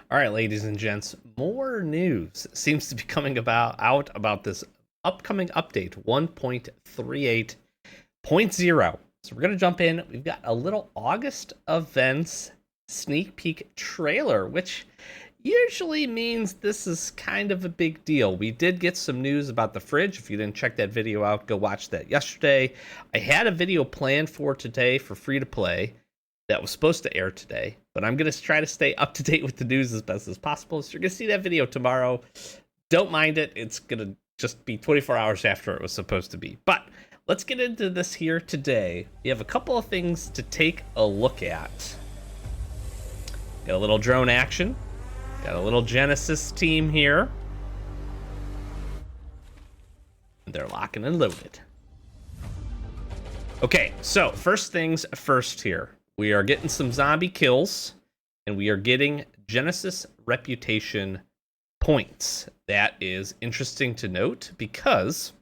All right, ladies and gents, more news seems to be coming about this upcoming update 1.38.0. So we're going to jump in. We've got a little August events sneak peek trailer, which usually means this is kind of a big deal. We did get some news about the fridge. If you didn't check that video out, go watch that yesterday. I had a video planned for today for free to play that was supposed to air today, but I'm going to try to stay up to date with the news as best as possible. So you're going to see that video tomorrow. Don't mind it. It's going to just be 24 hours after it was supposed to be. But let's get into this here today. We have a couple of things to take a look at. Got a little drone action. Got a little Genesis team here. They're locking and loaded. Okay, so first things first here. We are getting some zombie kills, and we are getting Genesis reputation points. That is interesting to note because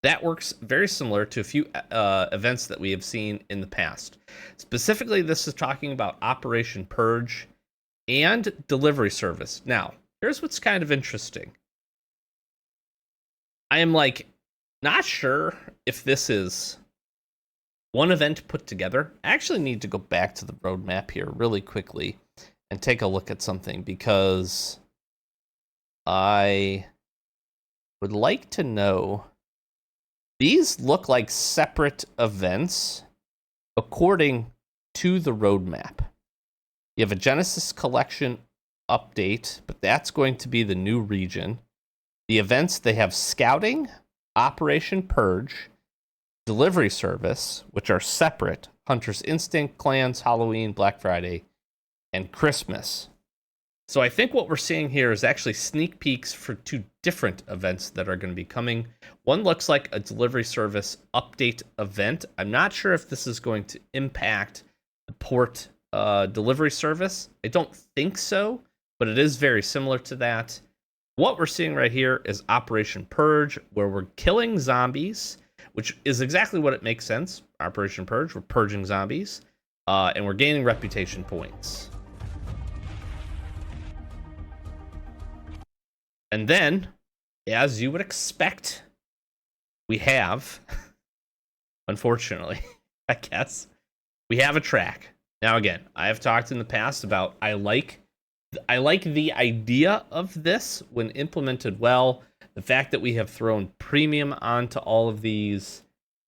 that works very similar to a few events that we have seen in the past. Specifically, this is talking about Operation Purge and Delivery Service. Now, here's what's kind of interesting. I am not sure if this is one event put together. I actually need to go back to the roadmap here really quickly and take a look at something because I would like to know. These look like separate events according to the roadmap. You have a Genesis collection update, but that's going to be the new region. The events, they have Scouting, Operation Purge, Delivery Service, which are separate: Hunter's Instinct, Clans, Halloween, Black Friday, and Christmas. So I think what we're seeing here is actually sneak peeks for two different events that are going to be coming. One looks like a Delivery Service update event. I'm not sure if this is going to impact the port delivery service. I don't think so, but it is very similar to that. What we're seeing right here is Operation Purge, where we're killing zombies, which is exactly what it makes sense. Operation Purge, we're purging zombies, and we're gaining reputation points. And then, as you would expect, we have, unfortunately, I guess, we have a track. Now, again, I have talked in the past about I like the idea of this when implemented well. The fact that we have thrown premium onto all of these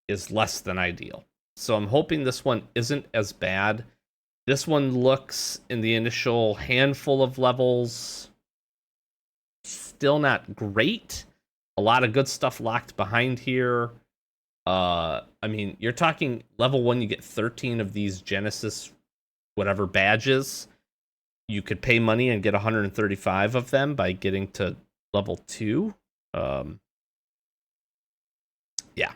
is less than ideal. So I'm hoping this one isn't as bad. This one looks, in the initial handful of levels, still not great. A lot of good stuff locked behind here. I mean, you're talking level 1, you get 13 of these Genesis whatever badges. You could pay money and get 135 of them by getting to level 2. Yeah.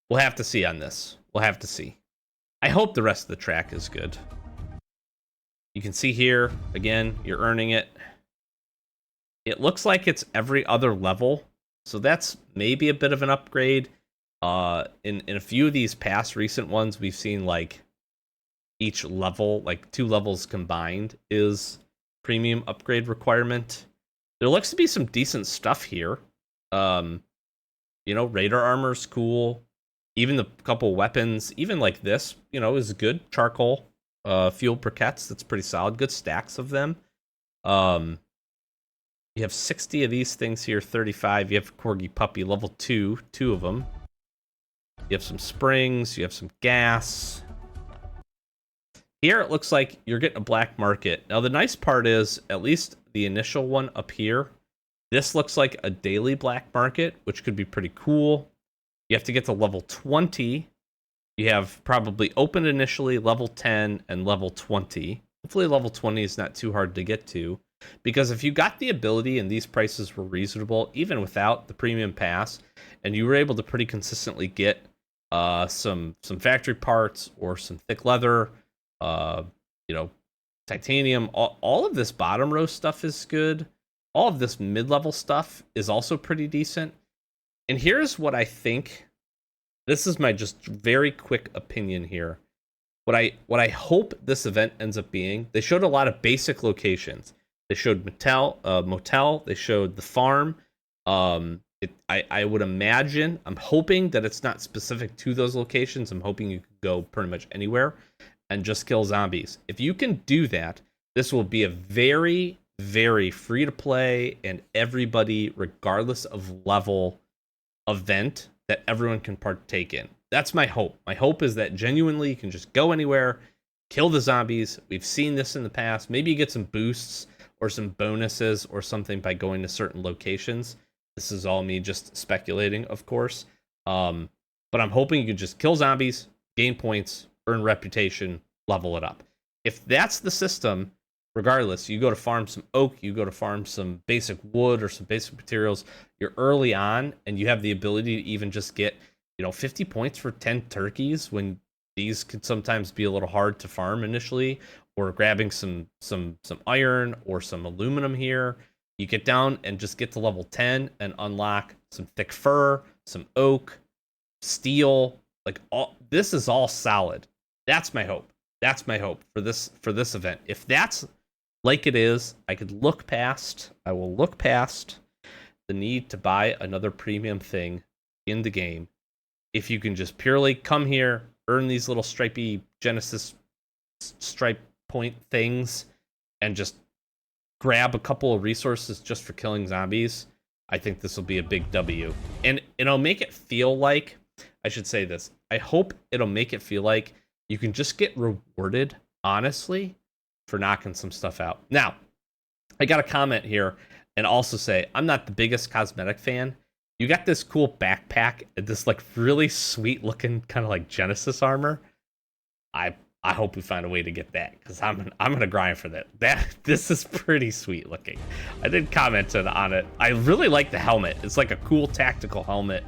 We'll have to see on this. We'll have to see. I hope the rest of the track is good. You can see here, again, you're earning it. It looks like it's every other level, so that's maybe a bit of an upgrade. In a few of these past recent ones, we've seen like each level, like 2 levels combined, is premium upgrade requirement. There looks to be some decent stuff here. Radar armor's cool. Even the couple weapons, even like this, is good. Charcoal, fuel briquettes, that's pretty solid. Good stacks of them. You have 60 of these things here, 35. You have Corgi Puppy, level 2, 2 of them. You have some springs, you have some gas. Here it looks like you're getting a black market. Now the nice part is, at least the initial one up here, this looks like a daily black market, which could be pretty cool. You have to get to level 20. You have probably opened initially level 10 and level 20. Hopefully level 20 is not too hard to get to, because if you got the ability and these prices were reasonable, even without the premium pass, and you were able to pretty consistently get some factory parts or some thick leather, titanium, all of this bottom row stuff is good. All of this mid-level stuff is also pretty decent. And here's what I think. This is my just very quick opinion here. what I hope this event ends up being, they showed a lot of basic locations. They showed motel. They showed the farm. I would imagine, I'm hoping that it's not specific to those locations. I'm hoping you can go pretty much anywhere and just kill zombies. If you can do that, this will be a very, very free to play and everybody, regardless of level, event that everyone can partake in. That's my hope. My hope is that genuinely you can just go anywhere, kill the zombies. We've seen this in the past. Maybe you get some boosts or some bonuses or something by going to certain locations. This is all me just speculating, of course. But I'm hoping you can just kill zombies, gain points, earn reputation, level it up. If that's the system, regardless, you go to farm some oak, you go to farm some basic wood or some basic materials, you're early on and you have the ability to even just get, 50 points for 10 turkeys when these could sometimes be a little hard to farm initially, or grabbing some iron or some aluminum here. You get down and just get to level 10 and unlock some thick fur, some oak, steel. This is all solid. That's my hope. That's my hope for this event. If that's like it is, I will look past the need to buy another premium thing in the game. If you can just purely come here, earn these little stripy Genesis stripe point things, and just grab a couple of resources just for killing zombies, I think this will be a big W. And it'll make it feel like, I should say this, I hope it'll make it feel like you can just get rewarded, honestly, for knocking some stuff out. Now, I got a comment here and also say, I'm not the biggest cosmetic fan. You got this cool backpack and this really sweet looking kind of like Genesis armor. I hope we find a way to get that, because I'm gonna grind for that. This is pretty sweet looking. I did comment on it. I really like the helmet. It's like a cool tactical helmet.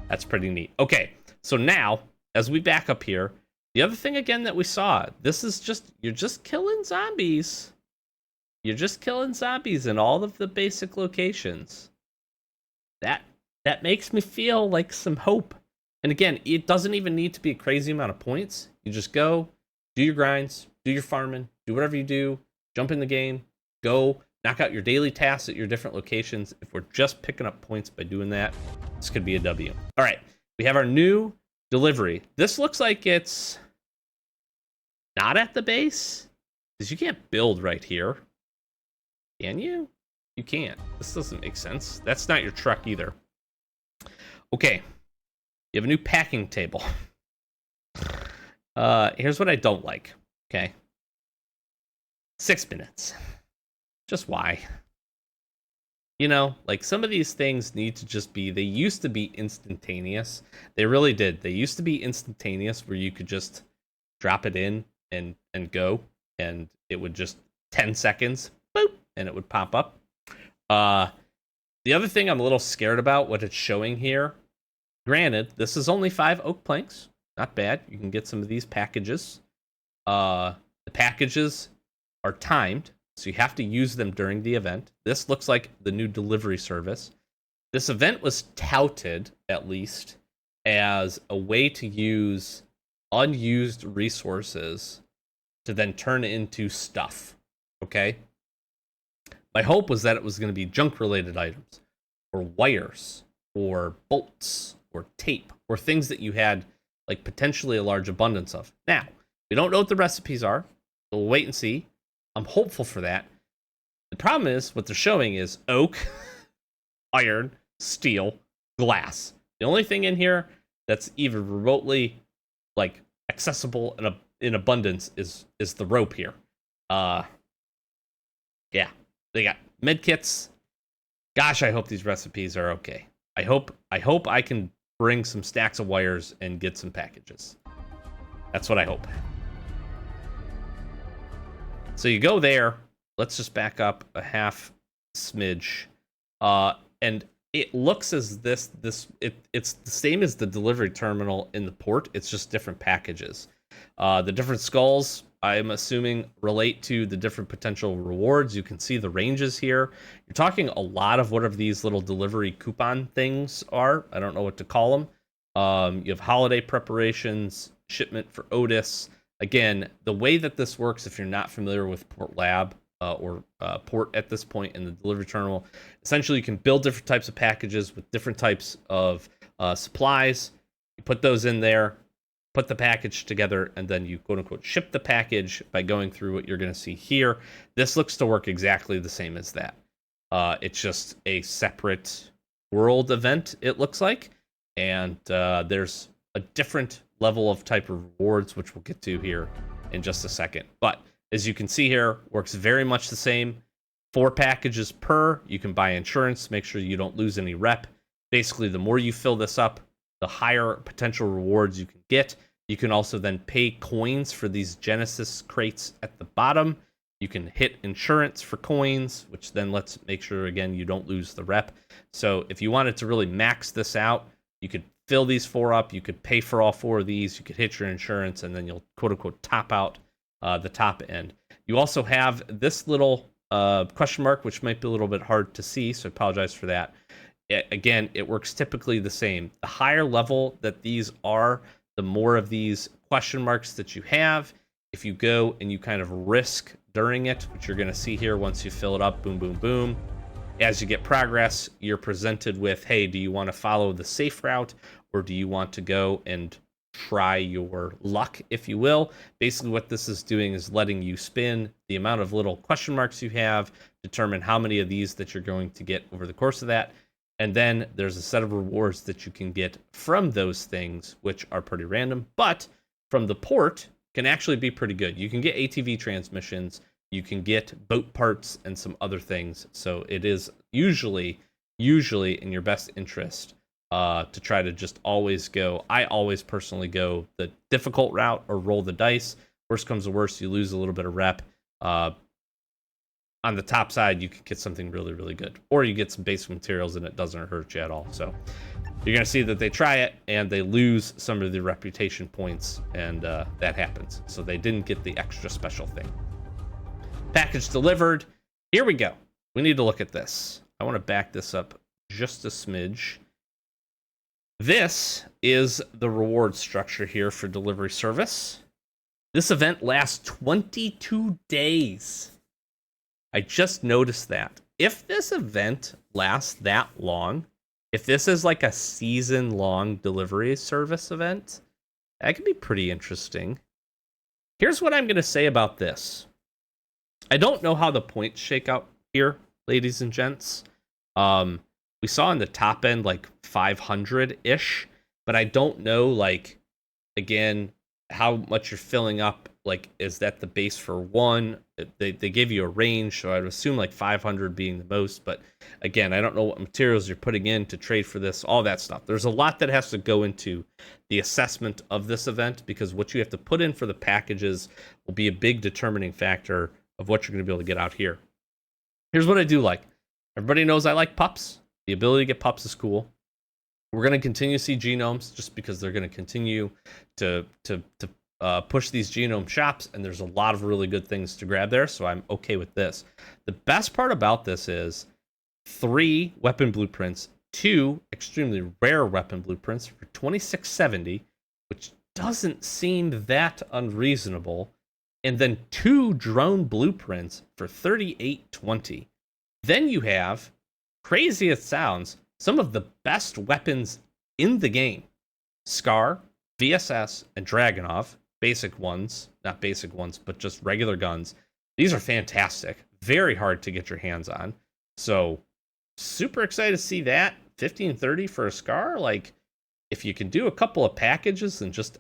That's pretty neat. Okay, so now as we back up here, the other thing again that we saw, this is you're just killing zombies. You're just killing zombies in all of the basic locations. That makes me feel like some hope. And again, it doesn't even need to be a crazy amount of points. You just go, do your grinds, do your farming, do whatever you do, jump in the game, go, knock out your daily tasks at your different locations. If we're just picking up points by doing that, this could be a W. All right, we have our new delivery. This looks like it's not at the base, because you can't build right here. Can you? You can't. This doesn't make sense. That's not your truck either. Okay, you have a new packing table. Here's what I don't like, okay? 6 minutes. Just why? Some of these things need to just be, they used to be instantaneous. They really did. They used to be instantaneous where you could just drop it in and go, and it would just 10 seconds, boop, and it would pop up. The other thing I'm a little scared about, what it's showing here, granted, this is only 5 oak planks. Not bad. You can get some of these packages. The packages are timed, so you have to use them during the event. This looks like the new delivery service. This event was touted, at least, as a way to use unused resources to then turn into stuff. Okay? My hope was that it was going to be junk-related items, or wires, or bolts, or tape, or things that you had potentially a large abundance of. Now, we don't know what the recipes are, so we'll wait and see. I'm hopeful for that. The problem is, what they're showing is oak, iron, steel, glass. The only thing in here that's even remotely accessible in abundance is the rope here. Yeah. They got med kits. Gosh, I hope these recipes are okay. I hope I can bring some stacks of wires and get some packages. That's what I hope. So you go there. Let's just back up a half smidge. And it looks as it's the same as the delivery terminal in the port. It's just different packages. The different skulls, I'm assuming, relate to the different potential rewards. You can see the ranges here. You're talking a lot of whatever these little delivery coupon things are. I don't know what to call them. You have holiday preparations, shipment for Otis, Again, the way that this works, if you're not familiar with Port Lab or Port at this point in the delivery terminal, essentially you can build different types of packages with different types of supplies. You put those in there, put the package together, and then you quote unquote ship the package by going through what you're going to see here. This looks to work exactly the same as that. It's just a separate world event, it looks like. And there's a different level of type of rewards, which we'll get to here in just a second. But as you can see here, works very much the same. 4 packages per. You can buy insurance, make sure you don't lose any rep. Basically, the more you fill this up, the higher potential rewards you can get. You can also then pay coins for these Genesis crates at the bottom. You can hit insurance for coins, which then lets make sure, again, you don't lose the rep. So if you wanted to really max this out, you could fill these 4 up. You could pay for all 4 of these. You could hit your insurance, and then you'll quote-unquote top out the top end. You also have this little question mark, which might be a little bit hard to see, so I apologize for that. Again, it works typically the same. The higher level that these are, the more of these question marks that you have. If you go and you kind of risk during it, which you're going to see here once you fill it up, boom, boom, boom. As you get progress, you're presented with, hey, do you want to follow the safe route, or do you want to go and try your luck, if you will? Basically, what this is doing is letting you spin the amount of little question marks you have, determine how many of these that you're going to get over the course of that. And then there's a set of rewards that you can get from those things, which are pretty random, but from the port can actually be pretty good. You can get ATV transmissions, you can get boat parts and some other things. So it is usually in your best interest to try to just always go. I always personally go the difficult route or roll the dice. Worst comes to worst, you lose a little bit of rep. On the top side, you could get something really, really good. Or you get some basic materials and it doesn't hurt you at all. So you're going to see that they try it and they lose some of the reputation points, and that happens. So they didn't get the extra special thing. Package delivered. Here we go. We need to look at this. I want to back this up just a smidge. This is the reward structure here for delivery service. This event lasts 22 days. I just noticed that. If this event lasts that long, if this is like a season-long delivery service event, that could be pretty interesting. Here's what I'm going to say about this. I don't know how the points shake out here, ladies and gents. We saw in the top end like 500-ish, but I don't know, like, again, how much you're filling up. Like, is that the base for one? They give you a range, so I'd assume like 500 being the most. But again, I don't know what materials you're putting in to trade for this, all that stuff. There's a lot that has to go into the assessment of this event, because what you have to put in for the packages will be a big determining factor of what you're going to be able to get out here. Here's what I do like. Everybody knows I like pups. The ability to get pups is cool. We're going to continue to see genomes just because they're going to continue to push these genome shops, and there's a lot of really good things to grab there, so I'm okay with this. The best part about this is 3 weapon blueprints, 2 extremely rare weapon blueprints for $26.70, which doesn't seem that unreasonable, and then 2 drone blueprints for $38.20. Then you have, crazy as it sounds, some of the best weapons in the game. Scar, VSS, and Dragunov. Basic ones, not basic ones, but just regular guns. These are fantastic. Very hard to get your hands on. So, super excited to see that. $15.30 for a Scar. Like, if you can do a couple of packages and just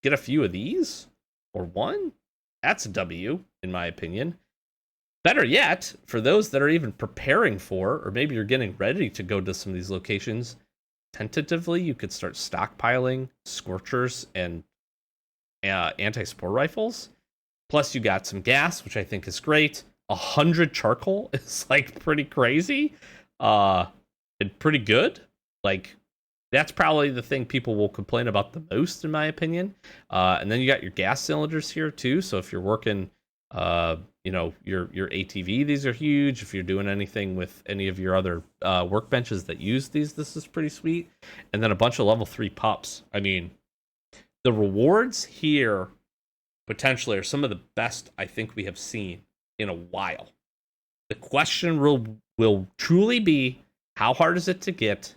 get a few of these, or one, that's a W, in my opinion. Better yet, for those that are even preparing for, or maybe you're getting ready to go to some of these locations, tentatively, you could start stockpiling Scorchers and anti-spore rifles. Plus, you got some gas, which I think is great. 100 charcoal is like pretty crazy, and pretty good. Like, that's probably the thing people will complain about the most, in my opinion. And then you got your gas cylinders here too. So if you're working, your ATV, these are huge. If you're doing anything with any of your other workbenches that use these, this is pretty sweet. And then a bunch of level 3 pups. I mean, the rewards here potentially are some of the best I think we have seen in a while. The question will truly be, how hard is it to get,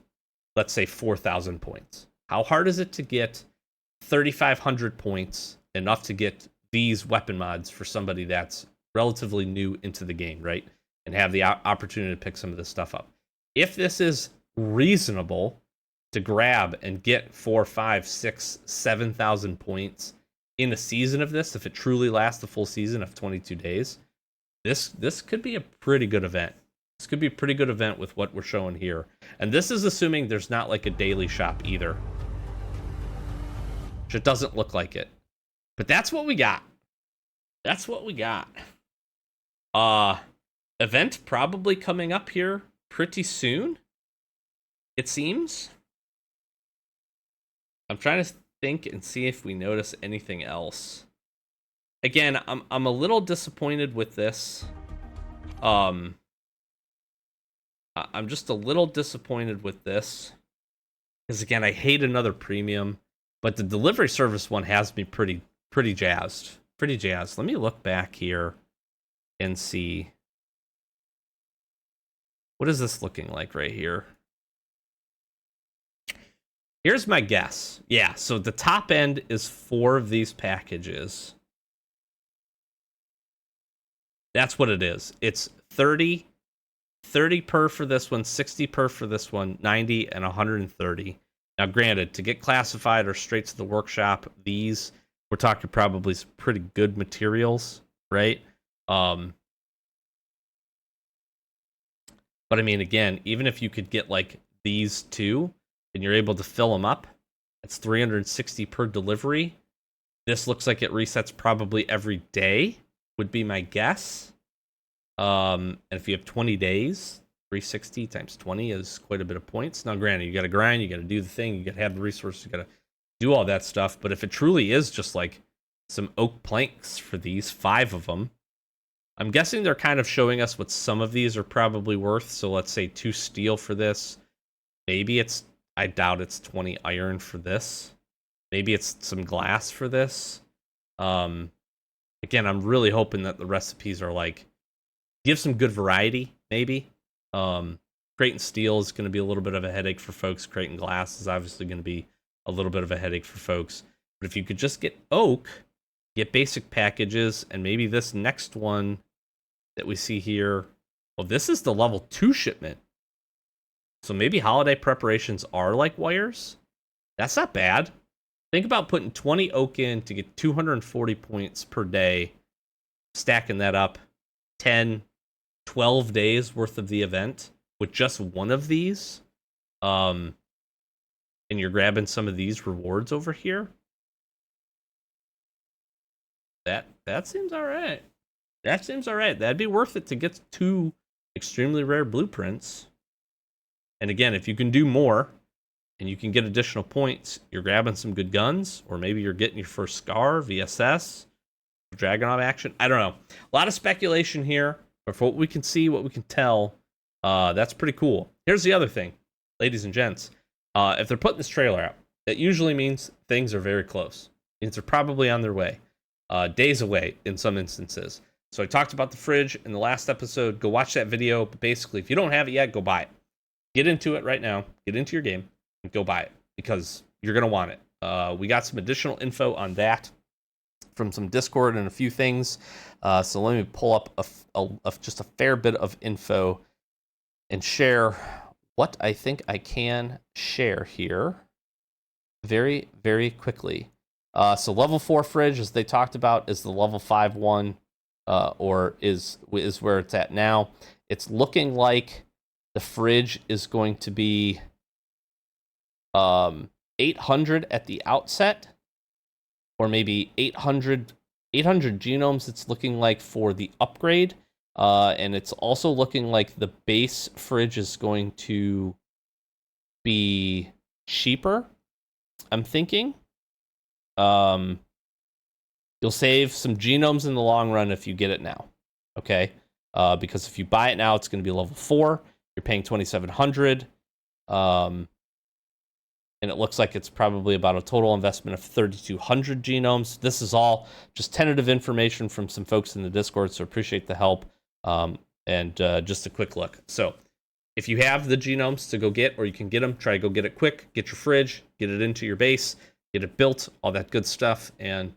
let's say, 4,000 points? How hard is it to get 3,500 points, enough to get these weapon mods for somebody that's relatively new into the game, right? And have the opportunity to pick some of this stuff up. If this is reasonable to grab and get 4, 5, 6, 7,000 points in a season of this, if it truly lasts the full season of 22 days, this could be a pretty good event. This could be a pretty good event with what we're showing here. And this is assuming there's not like a daily shop either. Which it doesn't look like it. But that's what we got. That's what we got. Event probably coming up here pretty soon, it seems. I'm trying to think and see if we notice anything else. Again, I'm a little disappointed with this. I'm just a little disappointed with this. Because again, I hate another premium. But the delivery service one has me pretty jazzed. Pretty jazzed. Let me look back here and see. What is this looking like right here? Here's my guess. Yeah, so the top end is 4 of these packages. That's what it is. It's 30 per for this one, 60 per for this one, 90 and 130. Now, granted, to get classified or straight to the workshop, these, we're talking probably some pretty good materials, right? But I mean, again, even if you could get like these two and you're able to fill them up, it's 360 per delivery. This looks like it resets probably every day, would be my guess. And if you have 20 days, 360 times 20 is quite a bit of points. Now, granted, you got to grind, you got to do the thing, you got to have the resources, you got to do all that stuff. But if it truly is just like some oak planks for these, 5 of them, I'm guessing they're kind of showing us what some of these are probably worth. So let's say 2 steel for this. Maybe it's, I doubt it's 20 iron for this. Maybe it's some glass for this. Again, I'm really hoping that the recipes are like, give some good variety, maybe. Crate and steel is going to be a little bit of a headache for folks. Crate and glass is obviously going to be a little bit of a headache for folks. But if you could just get oak, get basic packages, and maybe this next one that we see here, well, this is the level 2 shipment. So maybe holiday preparations are like wires. That's not bad. Think about putting 20 oak in to get 240 points per day, stacking that up 10, 12 days worth of the event with just one of these. And you're grabbing some of these rewards over here. That seems all right. That seems all right. That'd be worth it to get 2 extremely rare blueprints. And again, if you can do more and you can get additional points, you're grabbing some good guns, or maybe you're getting your first Scar, VSS, Dragunov action. I don't know. A lot of speculation here, but for what we can see, what we can tell, that's pretty cool. Here's the other thing, ladies and gents. If they're putting this trailer out, that usually means things are very close. It means they're probably on their way. Days away in some instances. So I talked about the fridge in the last episode. Go watch that video. But basically, if you don't have it yet, go buy it. Get into it right now. Get into your game and go buy it because you're going to want it. We got some additional info on that from some Discord and a few things. So let me pull up just a fair bit of info and share what I think I can share here very, very quickly. So level 4 fridge, as they talked about, is the level 5 one, or is where it's at now. It's looking like the fridge is going to be 800 at the outset, or maybe 800 genomes. It's looking like for the upgrade, and it's also looking like the base fridge is going to be cheaper, I'm thinking. You'll save some genomes in the long run if you get it now, okay? Because if you buy it now, it's going to be level 4. You're paying 2,700. and it looks like it's probably about a total investment of 3,200 genomes. This is all just tentative information from some folks in the Discord, so appreciate the help. And just a quick look. So if you have the genomes to go get, or you can get them, try to go get it quick. Get your fridge, get it into your base, get it built, all that good stuff, and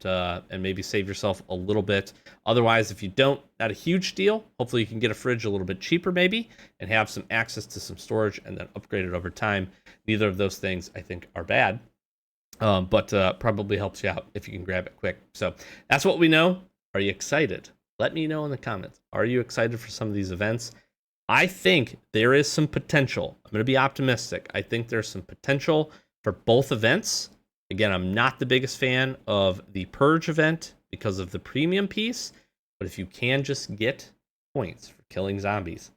maybe save yourself a little bit. Otherwise, if you don't, not a huge deal. Hopefully you can get a fridge a little bit cheaper maybe, and have some access to some storage, and then upgrade it over time. Neither of those things, I think, are bad, but probably helps you out if you can grab it quick. So that's what we know. Are you excited? Let me know in the comments. Are you excited for some of these events? I think there is some potential. I'm going to be optimistic. I think there's some potential for both events. Again, I'm not the biggest fan of the Purge event because of the premium piece, but if you can just get points for killing zombies,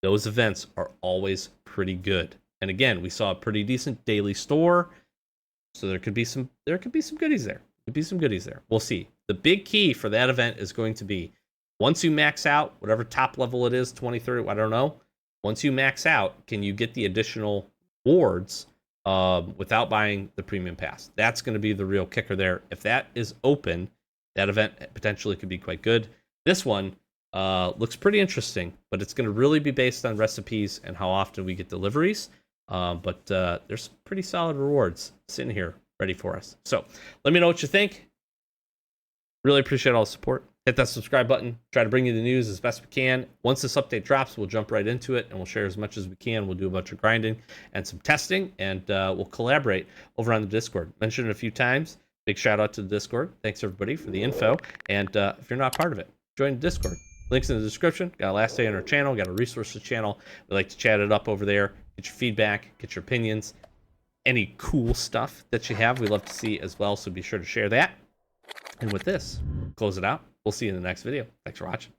those events are always pretty good. And again, we saw a pretty decent daily store, so there could be some goodies there. We'll see. The big key for that event is going to be, once you max out, whatever top level it is, 20, 30, I don't know. Once you max out, can you get the additional rewards without buying the premium pass? That's going to be the real kicker there. If that is open, that event potentially could be quite good. This one looks pretty interesting, but it's going to really be based on recipes and how often we get deliveries. But there's pretty solid rewards sitting here ready for us. So let me know what you think. Really appreciate all the support. Hit that subscribe button. Try to bring you the news as best we can. Once this update drops, we'll jump right into it, and we'll share as much as we can. We'll do a bunch of grinding and some testing, and we'll collaborate over on the Discord. Mentioned it a few times. Big shout out to the Discord. Thanks, everybody, for the info. And if you're not part of it, join the Discord. Links in the description. Got a last day on our channel. Got a resources channel. We like to chat it up over there. Get your feedback. Get your opinions. Any cool stuff that you have, we love to see as well, so be sure to share that. And with this, close it out. We'll see you in the next video. Thanks for watching.